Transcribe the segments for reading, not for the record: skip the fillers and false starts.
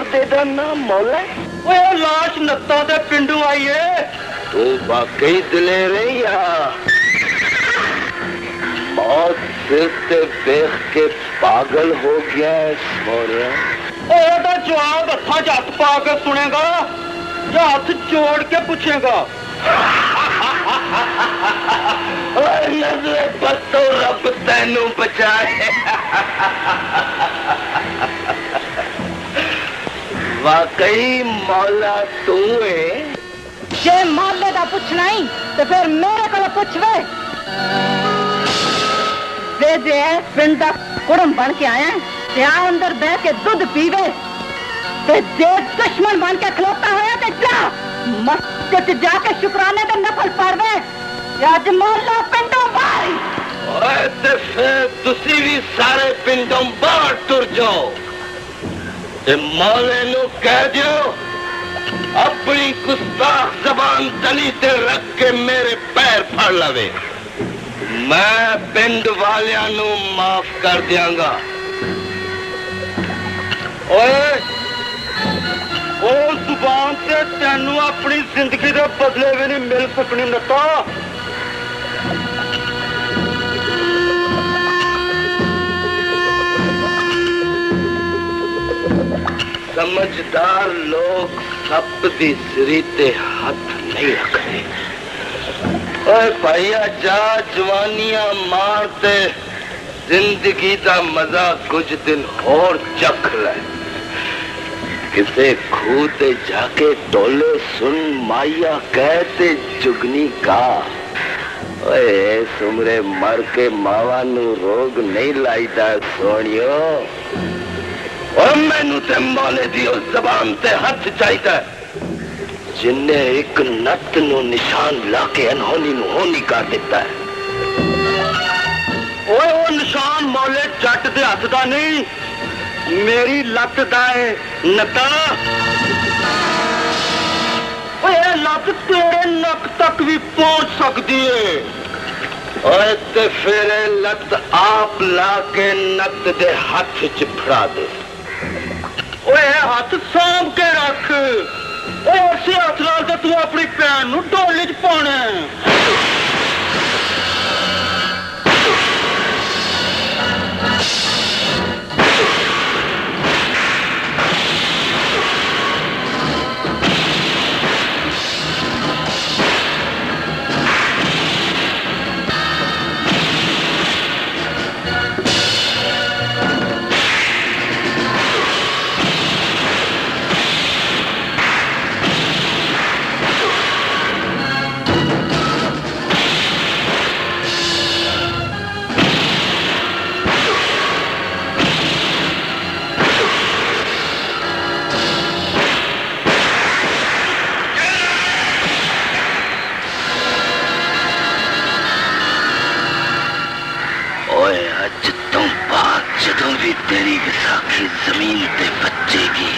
तुर दे देना मौला। ओए लाश नत्ता दे पिंडू आई है। तू वाकई दिलेर है या मौत सिर से देख के पागल हो गया है सोनिया? ओदा जवाब हथा च हथ पा के सुनेगा या हाथ जोड़ के पूछेगा? बतो रब तेनू बचाए। वाकई मौला तू है? जे मौले का पूछना ही तो फिर मेरे को पूछ वे जे पिंड का कुड़म बन के आया ते आ अंदर बह के दूध पीवे ते जे दुश्मन बन के खलोता होया ते जा मस्जिद जाके शुक्राने का नफल पढ़वे अज मौला पिंडों बाहर। ते फिर तुसी भी सारे पिंडों बाहर तुर जाओ ते मौले नू कह दियो अपनी गुस्ताख जबान तली ते रख के मेरे पैर फड़ लवे। मैं पिंड वालियां नू माफ कर दियांगा। ओए ओ जुबान से तेनू अपनी जिंदगी दे बदले भी नहीं मिल सकनी नत्ता। समझदार लोग सब दी सिरी ते हाथ नहीं रखते। ओए भाईया जा जवानियां मारते जिंदगी दा मजा कुछ दिन और चख ले। किसे खूह ते जाके टोले सुन माइया कहते जुगनी का। ओए सुमरे मर के मावा नू रोग नहीं लाईदा सोनियो। और मैनू ते मौले दी उस जबान ते हथ चाहिदा जिन्ने एक नत नू निशान लाके अनहोनी नू होनी कर दिता है। ओए वो निशान मौले जट दे हथ दा नहीं मेरी लत दा है नत्ता। ओए लत तेरे नक तक भी पहुंच सकती है। ओए ते फिर लत आप लाके नत दे हाथ च फड़ा दे। ओए हाथ सांभ के रख। उसे हाथ नाल ते तू अपनी भैन नू डोली च पाना है। जदों भी तेरी विसाखी जमीन ते बचेगी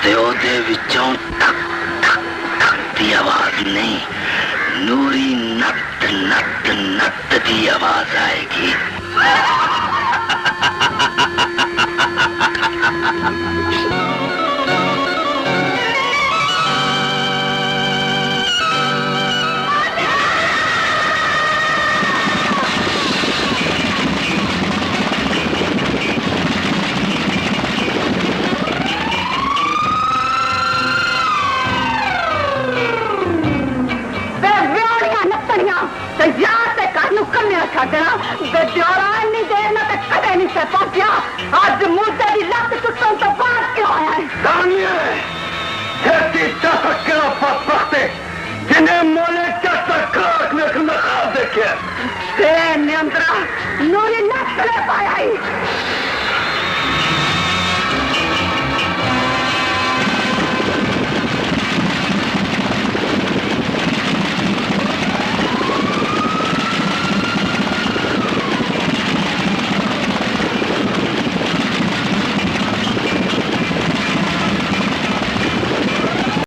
ते ओदे विचों ठक ठक ठक दी आवाज नहीं नूरी नत नत नत दी आवाज आएगी।